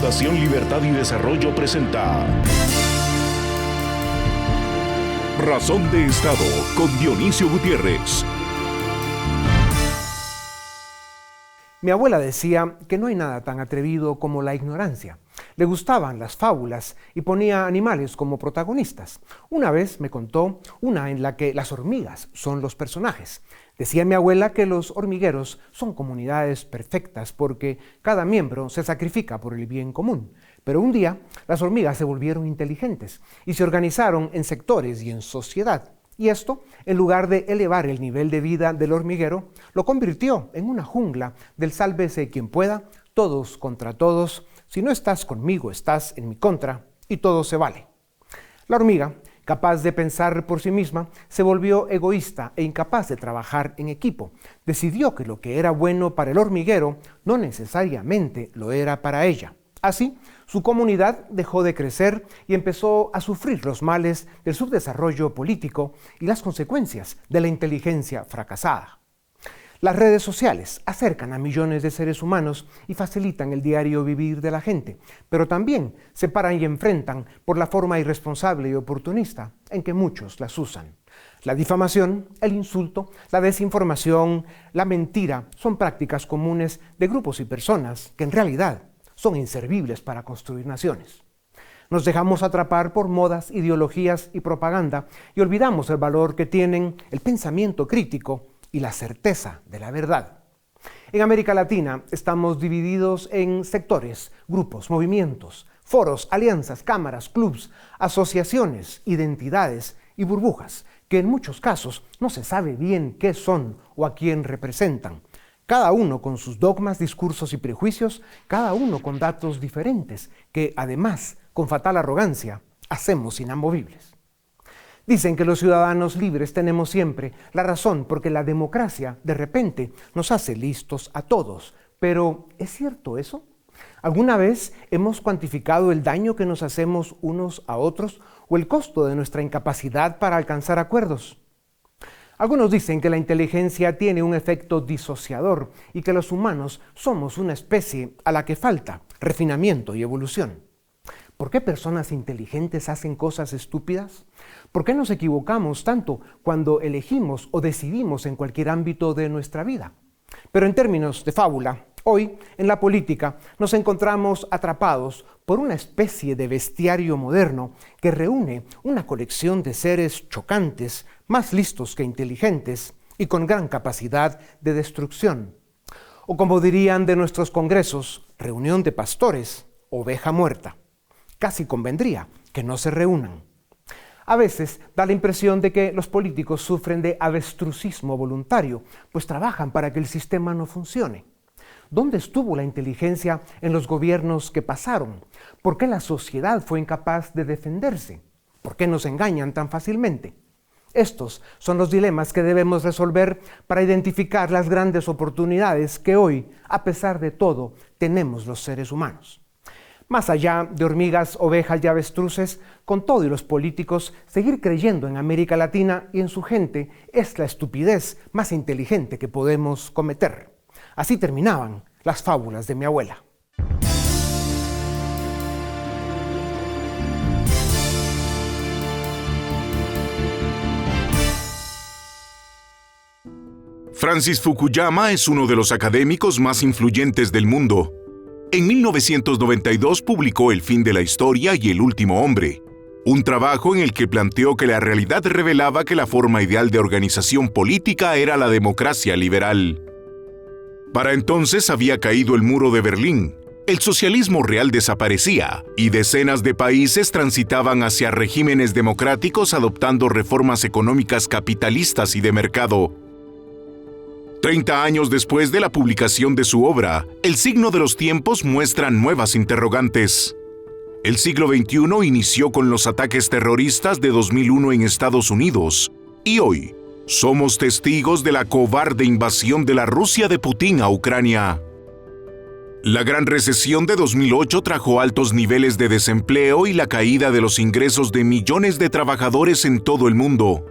Fundación Libertad y Desarrollo presenta Razón de Estado con Dionisio Gutiérrez. Mi abuela decía que no hay nada tan atrevido como la ignorancia. Le gustaban las fábulas y ponía animales como protagonistas. Una vez me contó una en la que las hormigas son los personajes. Decía mi abuela que los hormigueros son comunidades perfectas porque cada miembro se sacrifica por el bien común. Pero un día las hormigas se volvieron inteligentes y se organizaron en sectores y en sociedad. Y esto, en lugar de elevar el nivel de vida del hormiguero, lo convirtió en una jungla del sálvese quien pueda, todos contra todos. Si no estás conmigo, estás en mi contra y todo se vale. La hormiga, capaz de pensar por sí misma, se volvió egoísta e incapaz de trabajar en equipo. Decidió que lo que era bueno para el hormiguero no necesariamente lo era para ella. Así, su comunidad dejó de crecer y empezó a sufrir los males del subdesarrollo político y las consecuencias de la inteligencia fracasada. Las redes sociales acercan a millones de seres humanos y facilitan el diario vivir de la gente, pero también separan y enfrentan por la forma irresponsable y oportunista en que muchos las usan. La difamación, el insulto, la desinformación, la mentira son prácticas comunes de grupos y personas que en realidad son inservibles para construir naciones. Nos dejamos atrapar por modas, ideologías y propaganda y olvidamos el valor que tienen el pensamiento crítico y la certeza de la verdad. En América Latina estamos divididos en sectores, grupos, movimientos, foros, alianzas, cámaras, clubs, asociaciones, identidades y burbujas, que en muchos casos no se sabe bien qué son o a quién representan. Cada uno con sus dogmas, discursos y prejuicios, cada uno con datos diferentes, que además, con fatal arrogancia, hacemos inamovibles. Dicen que los ciudadanos libres tenemos siempre la razón porque la democracia, de repente, nos hace listos a todos. Pero, ¿es cierto eso? ¿Alguna vez hemos cuantificado el daño que nos hacemos unos a otros o el costo de nuestra incapacidad para alcanzar acuerdos? Algunos dicen que la inteligencia tiene un efecto disociador y que los humanos somos una especie a la que falta refinamiento y evolución. ¿Por qué personas inteligentes hacen cosas estúpidas? ¿Por qué nos equivocamos tanto cuando elegimos o decidimos en cualquier ámbito de nuestra vida? Pero en términos de fábula, hoy en la política nos encontramos atrapados por una especie de bestiario moderno que reúne una colección de seres chocantes, más listos que inteligentes y con gran capacidad de destrucción. O como dirían de nuestros congresos, reunión de pastores, oveja muerta. Casi convendría que no se reúnan. A veces da la impresión de que los políticos sufren de avestrucismo voluntario, pues trabajan para que el sistema no funcione. ¿Dónde estuvo la inteligencia en los gobiernos que pasaron? ¿Por qué la sociedad fue incapaz de defenderse? ¿Por qué nos engañan tan fácilmente? Estos son los dilemas que debemos resolver para identificar las grandes oportunidades que hoy, a pesar de todo, tenemos los seres humanos. Más allá de hormigas, ovejas y avestruces, con todo y los políticos, seguir creyendo en América Latina y en su gente es la estupidez más inteligente que podemos cometer. Así terminaban las fábulas de mi abuela. Francis Fukuyama es uno de los académicos más influyentes del mundo. En 1992 publicó El fin de la historia y El último hombre, un trabajo en el que planteó que la realidad revelaba que la forma ideal de organización política era la democracia liberal. Para entonces había caído el muro de Berlín, el socialismo real desaparecía y decenas de países transitaban hacia regímenes democráticos adoptando reformas económicas capitalistas y de mercado. 30 años después de la publicación de su obra, el signo de los tiempos muestra nuevas interrogantes. El siglo XXI inició con los ataques terroristas de 2001 en Estados Unidos y hoy somos testigos de la cobarde invasión de la Rusia de Putin a Ucrania. La gran recesión de 2008 trajo altos niveles de desempleo y la caída de los ingresos de millones de trabajadores en todo el mundo.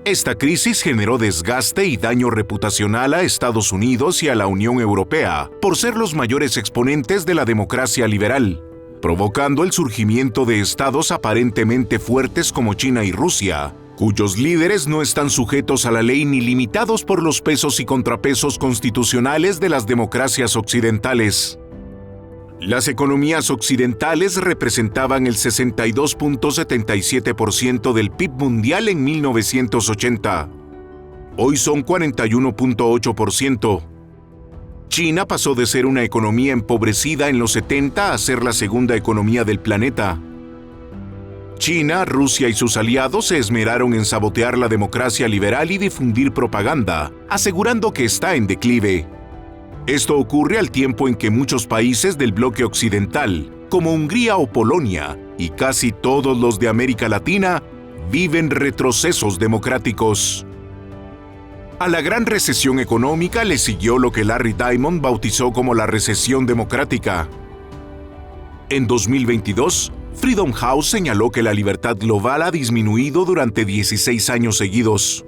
Esta crisis generó desgaste y daño reputacional a Estados Unidos y a la Unión Europea por ser los mayores exponentes de la democracia liberal, provocando el surgimiento de estados aparentemente fuertes como China y Rusia, cuyos líderes no están sujetos a la ley ni limitados por los pesos y contrapesos constitucionales de las democracias occidentales. Las economías occidentales representaban el 62.77% del PIB mundial en 1980. Hoy son 41.8%. China pasó de ser una economía empobrecida en los 70 a ser la segunda economía del planeta. China, Rusia y sus aliados se esmeraron en sabotear la democracia liberal y difundir propaganda, asegurando que está en declive. Esto ocurre al tiempo en que muchos países del bloque occidental, como Hungría o Polonia, y casi todos los de América Latina, viven retrocesos democráticos. A la gran recesión económica le siguió lo que Larry Diamond bautizó como la recesión democrática. En 2022, Freedom House señaló que la libertad global ha disminuido durante 16 años seguidos.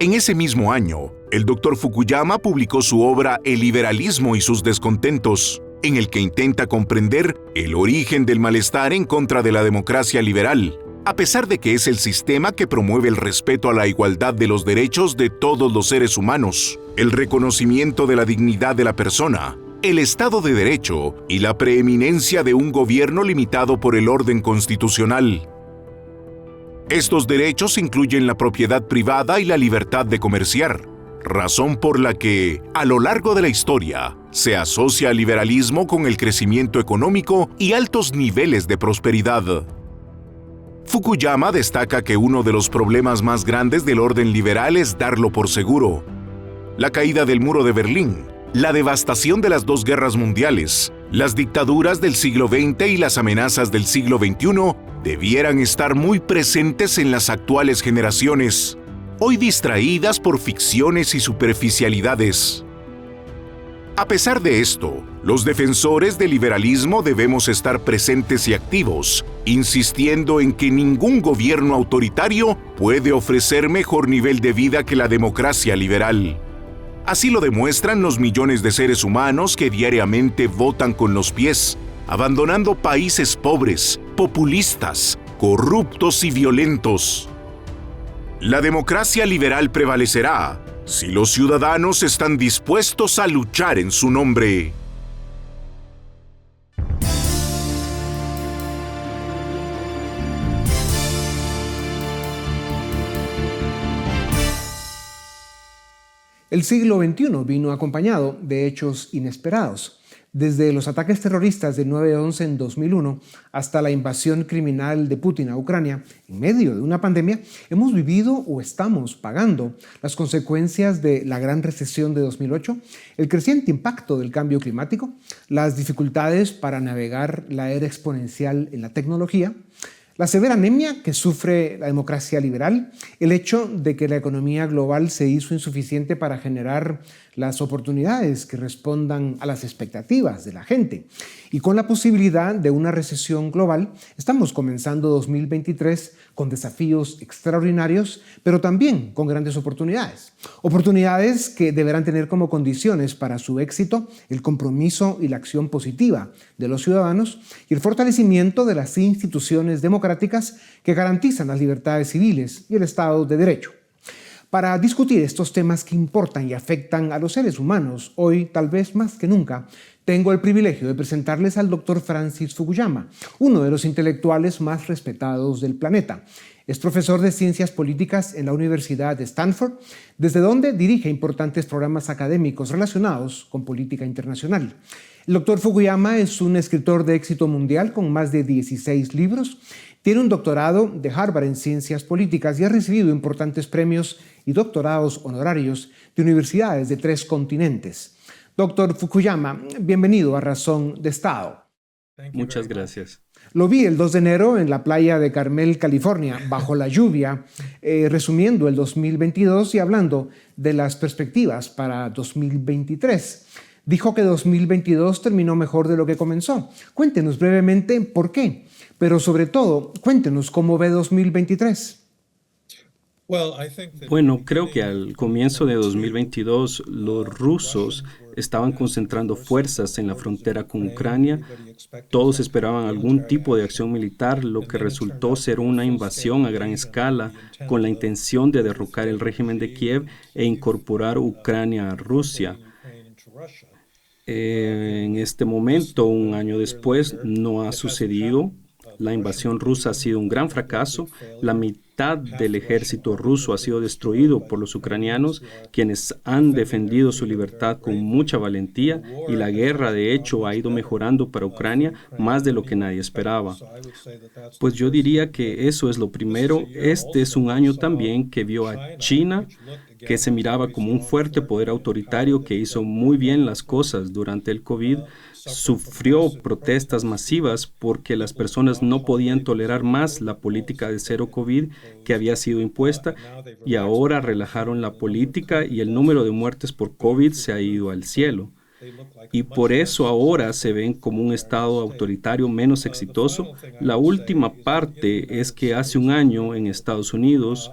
En ese mismo año, el Dr. Fukuyama publicó su obra El liberalismo y sus descontentos, en el que intenta comprender el origen del malestar en contra de la democracia liberal, a pesar de que es el sistema que promueve el respeto a la igualdad de los derechos de todos los seres humanos, el reconocimiento de la dignidad de la persona, el Estado de Derecho y la preeminencia de un gobierno limitado por el orden constitucional. Estos derechos incluyen la propiedad privada y la libertad de comerciar, razón por la que, a lo largo de la historia, se asocia al liberalismo con el crecimiento económico y altos niveles de prosperidad. Fukuyama destaca que uno de los problemas más grandes del orden liberal es darlo por seguro. La caída del muro de Berlín, la devastación de las dos guerras mundiales, las dictaduras del siglo XX y las amenazas del siglo XXI debieran estar muy presentes en las actuales generaciones, hoy distraídas por ficciones y superficialidades. A pesar de esto, los defensores del liberalismo debemos estar presentes y activos, insistiendo en que ningún gobierno autoritario puede ofrecer mejor nivel de vida que la democracia liberal. Así lo demuestran los millones de seres humanos que diariamente votan con los pies, abandonando países pobres, populistas, corruptos y violentos. La democracia liberal prevalecerá si los ciudadanos están dispuestos a luchar en su nombre. El siglo XXI vino acompañado de hechos inesperados. Desde los ataques terroristas del 9/11 en 2001 hasta la invasión criminal de Putin a Ucrania, en medio de una pandemia, hemos vivido o estamos pagando las consecuencias de la gran recesión de 2008, el creciente impacto del cambio climático, las dificultades para navegar la era exponencial en la tecnología, la severa anemia que sufre la democracia liberal, el hecho de que la economía global se hizo insuficiente para generar las oportunidades que respondan a las expectativas de la gente. Y con la posibilidad de una recesión global, estamos comenzando 2023 con desafíos extraordinarios, pero también con grandes oportunidades. Oportunidades que deberán tener como condiciones para su éxito el compromiso y la acción positiva de los ciudadanos y el fortalecimiento de las instituciones democráticas que garantizan las libertades civiles y el Estado de Derecho. Para discutir estos temas que importan y afectan a los seres humanos, hoy, tal vez más que nunca, tengo el privilegio de presentarles al Dr. Francis Fukuyama, uno de los intelectuales más respetados del planeta. Es profesor de Ciencias Políticas en la Universidad de Stanford, desde donde dirige importantes programas académicos relacionados con política internacional. El Dr. Fukuyama es un escritor de éxito mundial con más de 16 libros. Tiene un doctorado de Harvard en Ciencias Políticas y ha recibido importantes premios y doctorados honorarios de universidades de 3 continentes. Doctor Fukuyama, bienvenido a Razón de Estado. Muchas gracias. Lo vi el 2 de enero en la playa de Carmel, California, bajo la lluvia, resumiendo el 2022 y hablando de las perspectivas para 2023. Dijo que 2022 terminó mejor de lo que comenzó. Cuéntenos brevemente por qué, pero sobre todo, cuéntenos cómo ve 2023. Bueno, creo que al comienzo de 2022 los rusos estaban concentrando fuerzas en la frontera con Ucrania. Todos esperaban algún tipo de acción militar, lo que resultó ser una invasión a gran escala con la intención de derrocar el régimen de Kiev e incorporar Ucrania a Rusia. En este momento, un año después, no ha sucedido. La invasión rusa ha sido un gran fracaso. La mitad del ejército ruso ha sido destruido por los ucranianos, quienes han defendido su libertad con mucha valentía, y la guerra, de hecho, ha ido mejorando para Ucrania más de lo que nadie esperaba. Pues yo diría que eso es lo primero. Este es un año también que vio a China, que se miraba como un fuerte poder autoritario que hizo muy bien las cosas durante el COVID. Sufrió protestas masivas porque las personas no podían tolerar más la política de cero COVID que había sido impuesta, y ahora relajaron la política y el número de muertes por COVID se ha ido al cielo. Y por eso ahora se ven como un estado autoritario menos exitoso. La última parte es que hace un año en Estados Unidos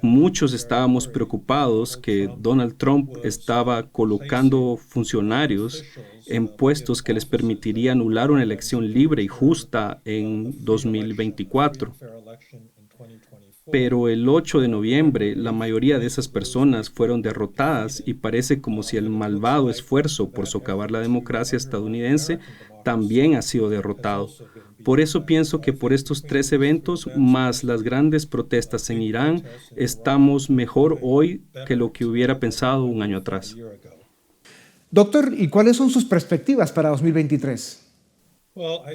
muchos estábamos preocupados que Donald Trump estaba colocando funcionarios en puestos que les permitiría anular una elección libre y justa en 2024. Pero el 8 de noviembre, la mayoría de esas personas fueron derrotadas y parece como si el malvado esfuerzo por socavar la democracia estadounidense también ha sido derrotado. Por eso pienso que por estos tres eventos, más las grandes protestas en Irán, estamos mejor hoy que lo que hubiera pensado un año atrás. Doctor, ¿y cuáles son sus perspectivas para 2023?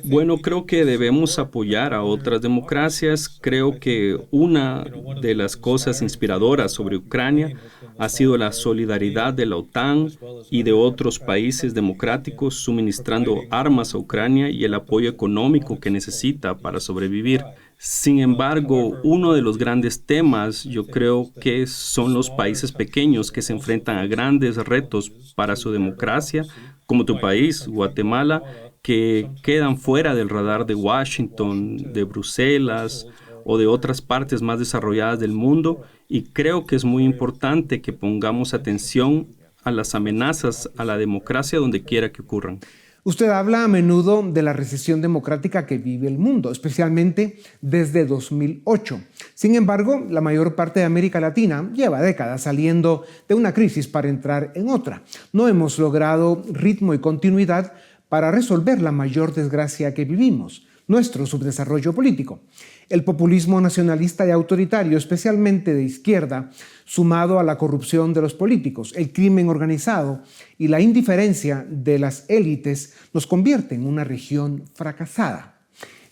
Bueno, creo que debemos apoyar a otras democracias. Creo que una de las cosas inspiradoras sobre Ucrania ha sido la solidaridad de la OTAN y de otros países democráticos suministrando armas a Ucrania y el apoyo económico que necesita para sobrevivir. Sin embargo, uno de los grandes temas, yo creo que son los países pequeños que se enfrentan a grandes retos para su democracia, como tu país, Guatemala, que quedan fuera del radar de Washington, de Bruselas o de otras partes más desarrolladas del mundo, y creo que es muy importante que pongamos atención a las amenazas a la democracia donde quiera que ocurran. Usted habla a menudo de la recesión democrática que vive el mundo, especialmente desde 2008. Sin embargo, la mayor parte de América Latina lleva décadas saliendo de una crisis para entrar en otra. No hemos logrado ritmo y continuidad para resolver la mayor desgracia que vivimos, nuestro subdesarrollo político. El populismo nacionalista y autoritario, especialmente de izquierda, sumado a la corrupción de los políticos, el crimen organizado y la indiferencia de las élites, nos convierte en una región fracasada.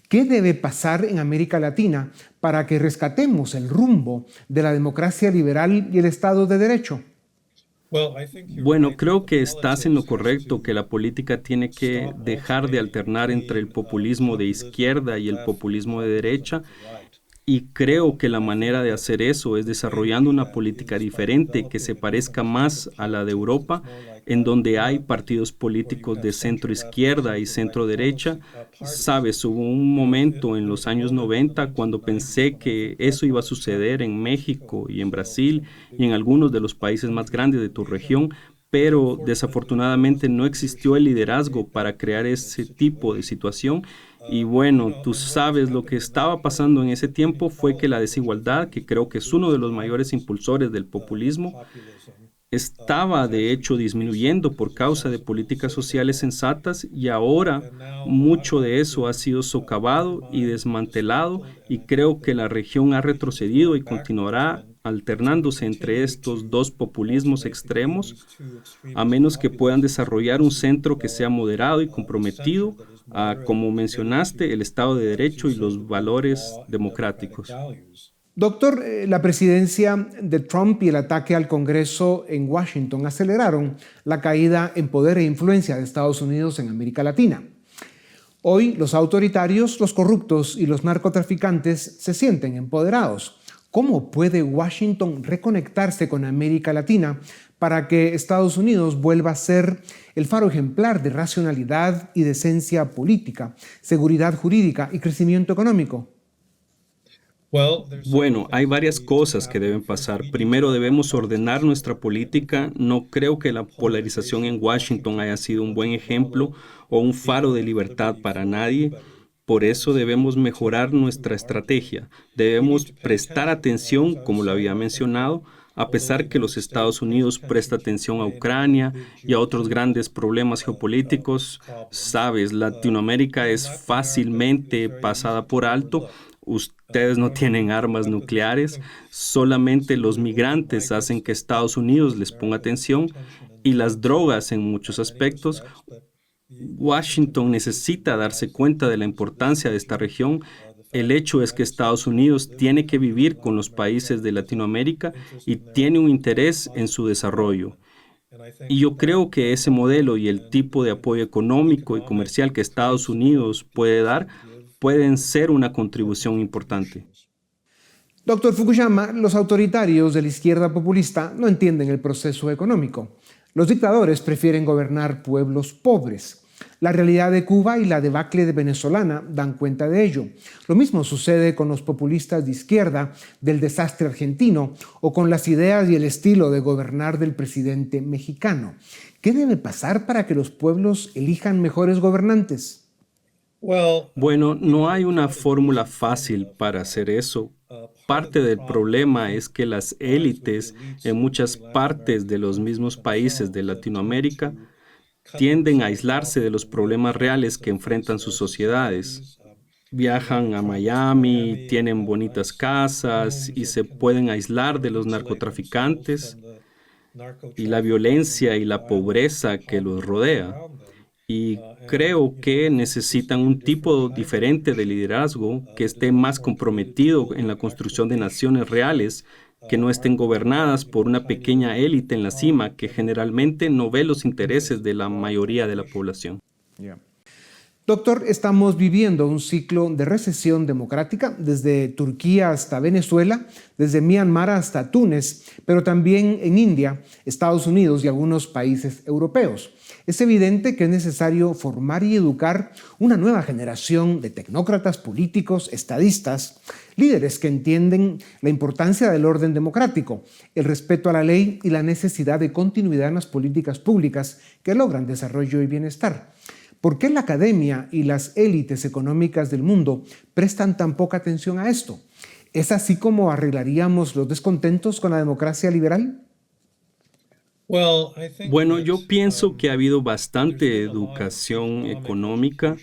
¿Qué debe pasar en América Latina para que rescatemos el rumbo de la democracia liberal y el Estado de Derecho? Bueno, creo que estás en lo correcto, que la política tiene que dejar de alternar entre el populismo de izquierda y el populismo de derecha, y creo que la manera de hacer eso es desarrollando una política diferente que se parezca más a la de Europa, en donde hay partidos políticos de centro izquierda y centro derecha. Sabes, hubo un momento en los años 90 cuando pensé que eso iba a suceder en México y en Brasil y en algunos de los países más grandes de tu región, pero desafortunadamente no existió el liderazgo para crear ese tipo de situación. Y bueno, tú sabes, lo que estaba pasando en ese tiempo fue que la desigualdad, que creo que es uno de los mayores impulsores del populismo, estaba de hecho disminuyendo por causa de políticas sociales sensatas, y ahora mucho de eso ha sido socavado y desmantelado, y creo que la región ha retrocedido y continuará alternándose entre estos dos populismos extremos, a menos que puedan desarrollar un centro que sea moderado y comprometido a, como mencionaste, el Estado de Derecho y los valores democráticos. Doctor, la presidencia de Trump y el ataque al Congreso en Washington aceleraron la caída en poder e influencia de Estados Unidos en América Latina. Hoy los autoritarios, los corruptos y los narcotraficantes se sienten empoderados. ¿Cómo puede Washington reconectarse con América Latina para que Estados Unidos vuelva a ser el faro ejemplar de racionalidad y decencia política, seguridad jurídica y crecimiento económico? Bueno, hay varias cosas que deben pasar. Primero, debemos ordenar nuestra política. No creo que la polarización en Washington haya sido un buen ejemplo o un faro de libertad para nadie. Por eso debemos mejorar nuestra estrategia. Debemos prestar atención, como lo había mencionado, a pesar que los Estados Unidos presta atención a Ucrania y a otros grandes problemas geopolíticos. Sabes, Latinoamérica es fácilmente pasada por alto. Ustedes no tienen armas nucleares, solamente los migrantes hacen que Estados Unidos les ponga atención y las drogas en muchos aspectos. Washington necesita darse cuenta de la importancia de esta región. El hecho es que Estados Unidos tiene que vivir con los países de Latinoamérica y tiene un interés en su desarrollo. Y yo creo que ese modelo y el tipo de apoyo económico y comercial que Estados Unidos puede dar pueden ser una contribución importante. Doctor Fukuyama, los autoritarios de la izquierda populista no entienden el proceso económico. Los dictadores prefieren gobernar pueblos pobres. La realidad de Cuba y la debacle venezolana dan cuenta de ello. Lo mismo sucede con los populistas de izquierda del desastre argentino o con las ideas y el estilo de gobernar del presidente mexicano. ¿Qué debe pasar para que los pueblos elijan mejores gobernantes? Bueno, no hay una fórmula fácil para hacer eso. Parte del problema es que las élites en muchas partes de los mismos países de Latinoamérica tienden a aislarse de los problemas reales que enfrentan sus sociedades. Viajan a Miami, tienen bonitas casas y se pueden aislar de los narcotraficantes y la violencia y la pobreza que los rodea. Y creo que necesitan un tipo diferente de liderazgo que esté más comprometido en la construcción de naciones reales, que no estén gobernadas por una pequeña élite en la cima que generalmente no ve los intereses de la mayoría de la población. Doctor, estamos viviendo un ciclo de recesión democrática desde Turquía hasta Venezuela, desde Myanmar hasta Túnez, pero también en India, Estados Unidos y algunos países europeos. Es evidente que es necesario formar y educar una nueva generación de tecnócratas políticos, estadistas, líderes que entienden la importancia del orden democrático, el respeto a la ley y la necesidad de continuidad en las políticas públicas que logran desarrollo y bienestar. ¿Por qué la academia y las élites económicas del mundo prestan tan poca atención a esto? ¿Es así como arreglaríamos los descontentos con la democracia liberal? Bueno, yo pienso que ha habido bastante educación económica.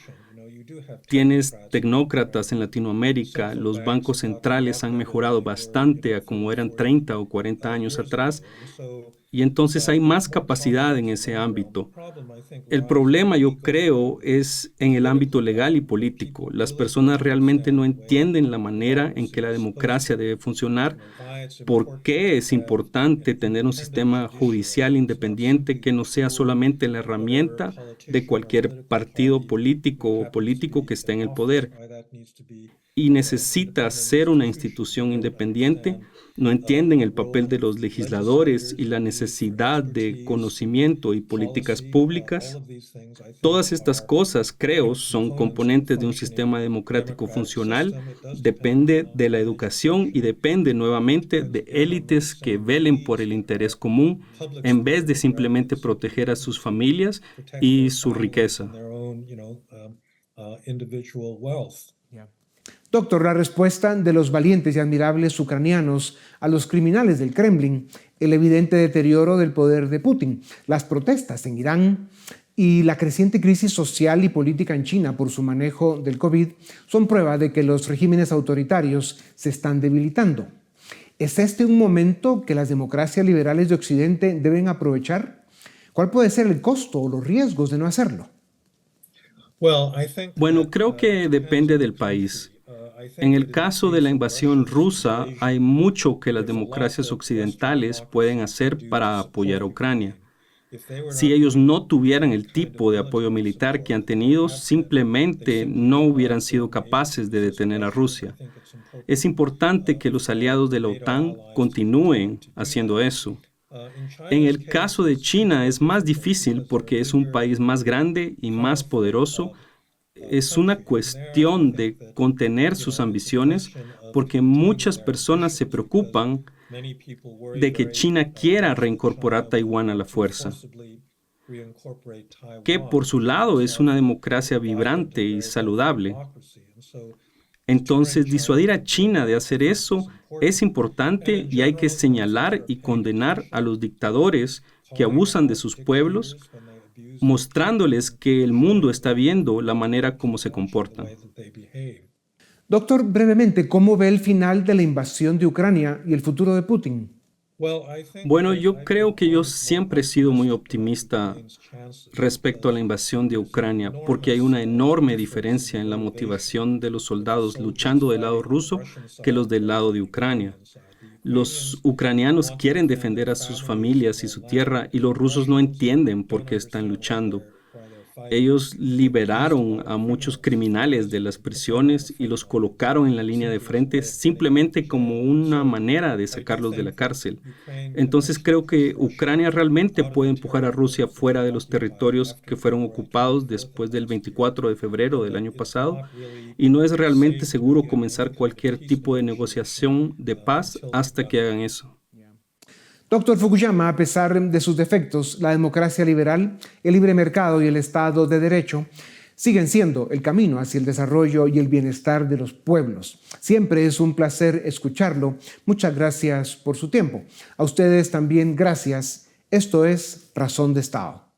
Tienes tecnócratas en Latinoamérica, los bancos centrales han mejorado bastante a como eran 30 o 40 años atrás, y entonces hay más capacidad en ese ámbito. El problema, yo creo, es en el ámbito legal y político. Las personas realmente no entienden la manera en que la democracia debe funcionar, por qué es importante tener un sistema judicial independiente que no sea solamente la herramienta de cualquier partido político o político que esté en el poder. Y necesita ser una institución independiente. No entienden el papel de los legisladores y la necesidad de conocimiento y políticas públicas. Todas estas cosas, creo, son componentes de un sistema democrático funcional. Depende de la educación y depende nuevamente de élites que velen por el interés común en vez de simplemente proteger a sus familias y su riqueza. Doctor, la respuesta de los valientes y admirables ucranianos a los criminales del Kremlin, el evidente deterioro del poder de Putin, las protestas en Irán y la creciente crisis social y política en China por su manejo del COVID son prueba de que los regímenes autoritarios se están debilitando. ¿Es este un momento que las democracias liberales de Occidente deben aprovechar? ¿Cuál puede ser el costo o los riesgos de no hacerlo? Bueno, creo que depende del país. En el caso de la invasión rusa, hay mucho que las democracias occidentales pueden hacer para apoyar a Ucrania. Si ellos no tuvieran el tipo de apoyo militar que han tenido, simplemente no hubieran sido capaces de detener a Rusia. Es importante que los aliados de la OTAN continúen haciendo eso. En el caso de China es más difícil porque es un país más grande y más poderoso. Es una cuestión de contener sus ambiciones porque muchas personas se preocupan de que China quiera reincorporar Taiwán a la fuerza, que por su lado es una democracia vibrante y saludable. Entonces, disuadir a China de hacer eso es importante y hay que señalar y condenar a los dictadores que abusan de sus pueblos, mostrándoles que el mundo está viendo la manera como se comportan. Doctor, brevemente, ¿cómo ve el final de la invasión de Ucrania y el futuro de Putin? Bueno, yo creo que yo siempre he sido muy optimista respecto a la invasión de Ucrania, porque hay una enorme diferencia en la motivación de los soldados luchando del lado ruso que los del lado de Ucrania. Los ucranianos quieren defender a sus familias y su tierra, y los rusos no entienden por qué están luchando. Ellos liberaron a muchos criminales de las prisiones y los colocaron en la línea de frente simplemente como una manera de sacarlos de la cárcel. Entonces creo que Ucrania realmente puede empujar a Rusia fuera de los territorios que fueron ocupados después del 24 de febrero del año pasado, y no es realmente seguro comenzar cualquier tipo de negociación de paz hasta que hagan eso. Doctor Fukuyama, a pesar de sus defectos, la democracia liberal, el libre mercado y el Estado de Derecho siguen siendo el camino hacia el desarrollo y el bienestar de los pueblos. Siempre es un placer escucharlo. Muchas gracias por su tiempo. A ustedes también gracias. Esto es Razón de Estado.